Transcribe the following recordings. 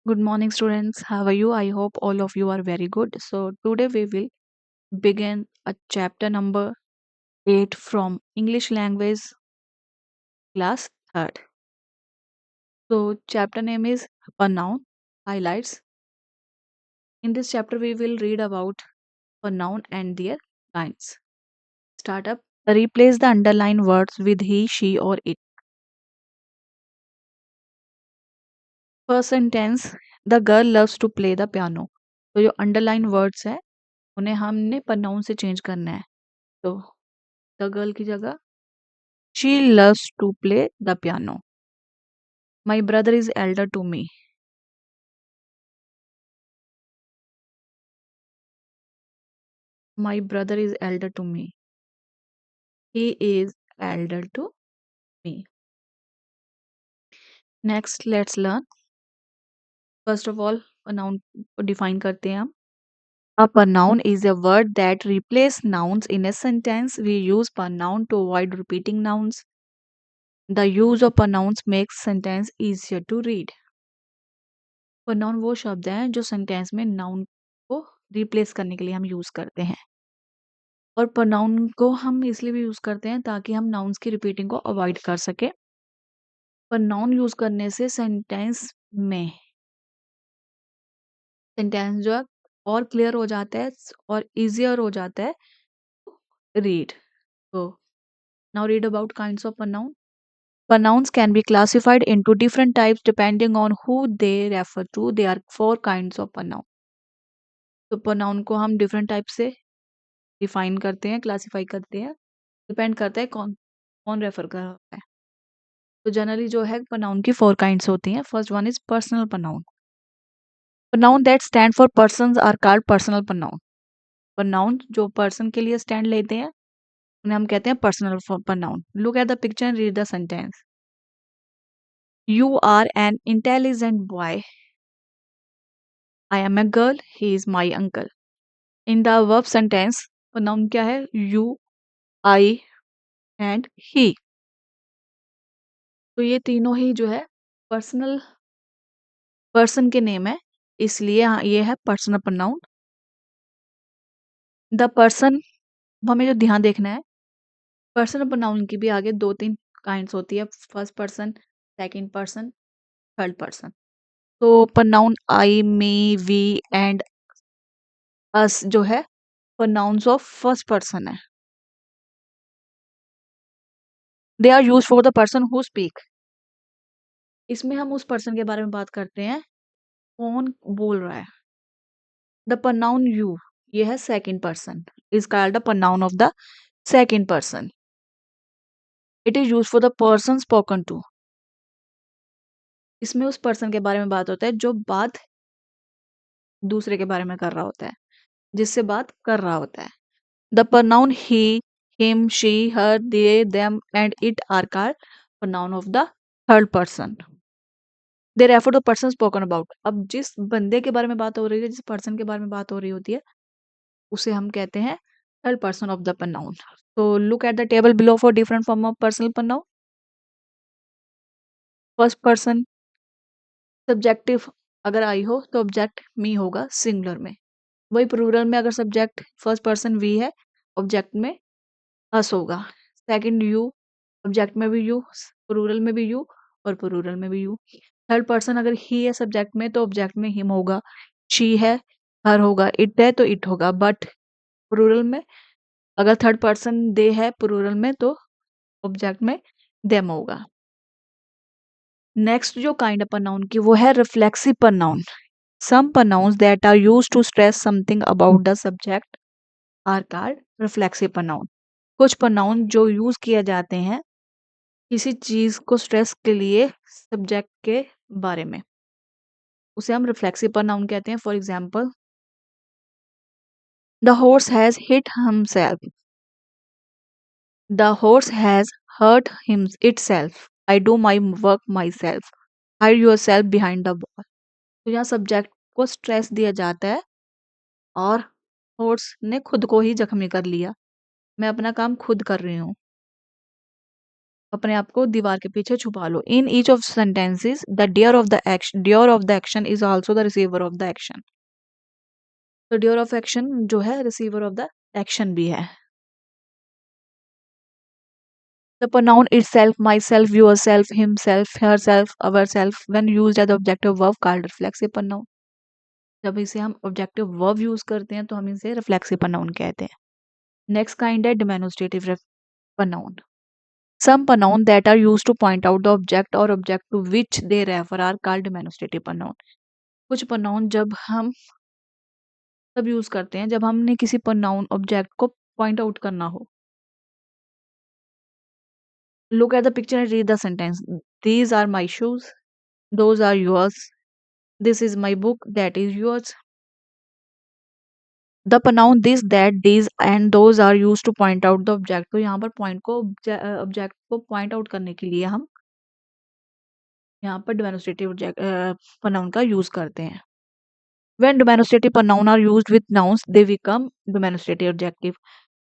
Good morning, students. How are you? I hope all of you are very good. So, today we will begin a chapter number 8 from English language class 3rd. So, chapter name is pronoun highlights. In this chapter, we will read about pronoun and their kinds. Start up. Replace the underlined words with he, she, or it. First sentence, the girl loves to play the piano. तो जो underline words है उन्हें हमने pronoun से change करना है. तो the girl की जगह she loves to play the piano. My brother is elder to me. My brother is elder to me. He is elder to me. Next, let's learn. First of all, a noun को define करते हैं हम. A pronoun is a word that replaces nouns in a sentence. We use pronoun to avoid repeating nouns. The use of pronouns makes sentence easier to read. Pronoun वो शब्द हैं जो sentence में noun को replace करने के लिए हम use करते हैं. और प्रोनाउन को हम इसलिए भी यूज करते हैं ताकि हम नाउन्स की रिपीटिंग को अवॉइड कर सके. प्रोनाउन यूज करने से सेंटेंस जो है और क्लियर हो जाता है और इजियर हो जाता है रीड. तो now read about kinds of pronoun. Pronouns can be classified into different types depending on who they refer to. There are 4 kinds of pronoun. तो प्रोनाउन को हम डिफरेंट टाइप से डिफाइन करते हैं, क्लासिफाई करते हैं. डिपेंड करता है कौन कौन रेफर कर रहा है. तो जनरली जो है प्रोनाउन की 4 काइंड्स होती हैं. First one is personal pronoun. Pronoun that stand for persons are called personal pronoun. Pronoun जो पर्सन के लिए स्टैंड लेते हैं उन्हें हम कहते हैं personal pronoun. Look at the picture and read the sentence. You are an intelligent boy. I am a girl. He is my uncle. In the verb sentence pronoun क्या है? You, I and he. तो ये तीनों ही जो है personal person के name है, इसलिए ये है पर्सनल प्रोनाउन. द पर्सन, हमें जो ध्यान देखना है, पर्सनल प्रोनाउन की भी आगे 2-3 काइंड्स होती है. First person, second person, third person. तो pronoun I, me, we and us जो है प्रोनाउंस ऑफ फर्स्ट पर्सन है. They are used for the person who speak. इसमें हम उस पर्सन के बारे में बात करते हैं कौन बोल रहा है. द प्रोनाउन यू, ये है second person, is called the pronoun of the second person. It is used for the person spoken to. इसमें उस पर्सन के बारे में बात होता है जो बात दूसरे के बारे में कर रहा होता है, जिससे बात कर रहा होता है. The pronoun he, him, she, her, they, them and it are called pronoun of the third person. They refer to person spoken about. अब जिस बंदे के बारे में बात हो रही है, जिस पर्सन के बारे में बात हो रही होती है, उसे हम कहते हैं third person of the pronoun. तो look at the table below for different form of personal pronoun. First person subjective अगर आई हो तो ऑब्जेक्ट मी होगा सिंगुलर में. वही प्लूरल में अगर सब्जेक्ट फर्स्ट पर्सन वी है, ऑब्जेक्ट में अस होगा. सेकंड यू, ऑब्जेक्ट में भी यू, प्लूरल में भी यू और प्लूरल में भी यू. थर्ड पर्सन अगर ही है सब्जेक्ट में तो ऑब्जेक्ट में हिम होगा. शी है, हर होगा. इट है तो इट होगा. बट प्लूरल में अगर थर्ड पर्सन दे है प्लूरल में तो ऑब्जेक्ट में देम होगा. नेक्स्ट जो काइंड ऑफ प्रोनाउन की वो है reflexive pronoun. Some pronouns that are used to stress something about the subject are called reflexive pronoun. कुछ pronoun जो यूज किए जाते हैं किसी चीज को स्ट्रेस के लिए सब्जेक्ट के बारे में, उसे हम रिफ्लेक्सिव pronoun कहते हैं. For example, the horse has hit himself. The horse has hurt him itself. I do my work myself. Hide yourself behind the wall. तो यहाँ सब्जेक्ट को स्ट्रेस दिया जाता है और हॉर्स ने खुद को ही जख्मी कर लिया. मैं अपना काम खुद कर रही हूँ. अपने आप को दीवार के पीछे छुपा लो। In each of sentences the doer of the action is also the receiver of the action. तो ड्यूर ऑफ एक्शन जो है रिसीवर ऑफ द एक्शन भी है। The pronoun itself, myself, yourself, himself, herself, ourself, when used as objective verb called reflexive pronoun. जब इसे हम objective verb use करते हैं तो हम इसे रिफ्लेक्सिव pronoun कहते हैं। नेक्स्ट काइंड है demonstrative pronoun. Some pronoun that are used to point out the object or object to which they refer are called demonstrative pronoun. कुछ pronoun जब हम तब यूज करते हैं जब हमने किसी pronoun ऑब्जेक्ट को पॉइंट आउट करना हो। Look at the picture and read the sentence. These are my shoes. Those are yours. This is my book. That is yours. The pronoun this, that, these and those are used to point out the object. तो यहाँ पर point को object को point out करने के लिए हम यहाँ पर डिमोन्स्ट्रेटिव pronoun का यूज करते हैं। When demonstrative pronoun are used with nouns, they become demonstrative adjective.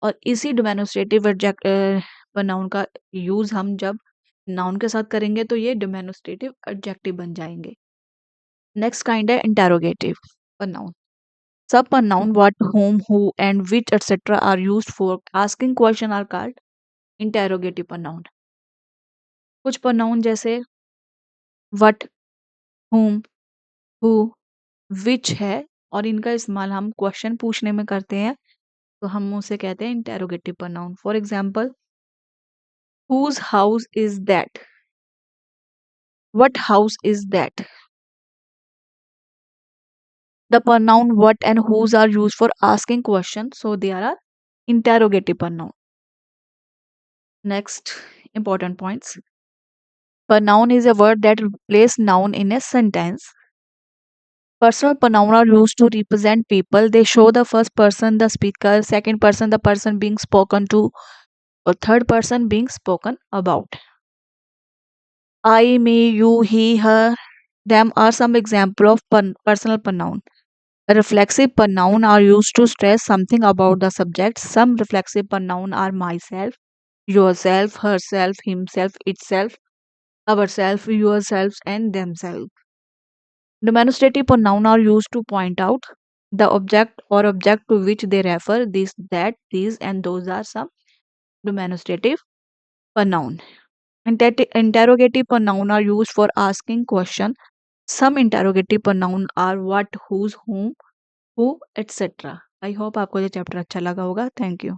और इसी demonstrative pronoun का यूज हम जब नाउन के साथ करेंगे तो ये demonstrative adjective बन जाएंगे। नेक्स्ट काइंड है interrogative pronoun. Some pronoun what, whom, who, and which, etc. are used for asking question are called interrogative pronoun. कुछ pronoun जैसे what, whom, who, which है और इनका इस्तेमाल हम क्वेश्चन पूछने में करते हैं तो हम उसे कहते हैं interrogative pronoun. For example, whose house is that? What house is that? The pronoun what and whose are used for asking questions, so they are interrogative pronoun. Next important points. Pronoun is a word that replaces noun in a sentence. Personal pronoun are used to represent people. They show the first person, the speaker, second person, the person being spoken to, or third person being spoken about. I, me, you, he, her, them are some example of personal pronoun. Reflexive pronoun are used to stress something about the subject. Some reflexive pronoun are myself, yourself, herself, himself, itself, ourself, yourselves, and themselves. Demonstrative pronoun are used to point out the object or object to which they refer. This, that, these, and those are some demonstrative pronoun. Interrogative pronoun are used for asking question. Some interrogative pronoun are what, whose, whom, who, etc. I hope आपको ये chapter अच्छा लगा होगा। Thank you.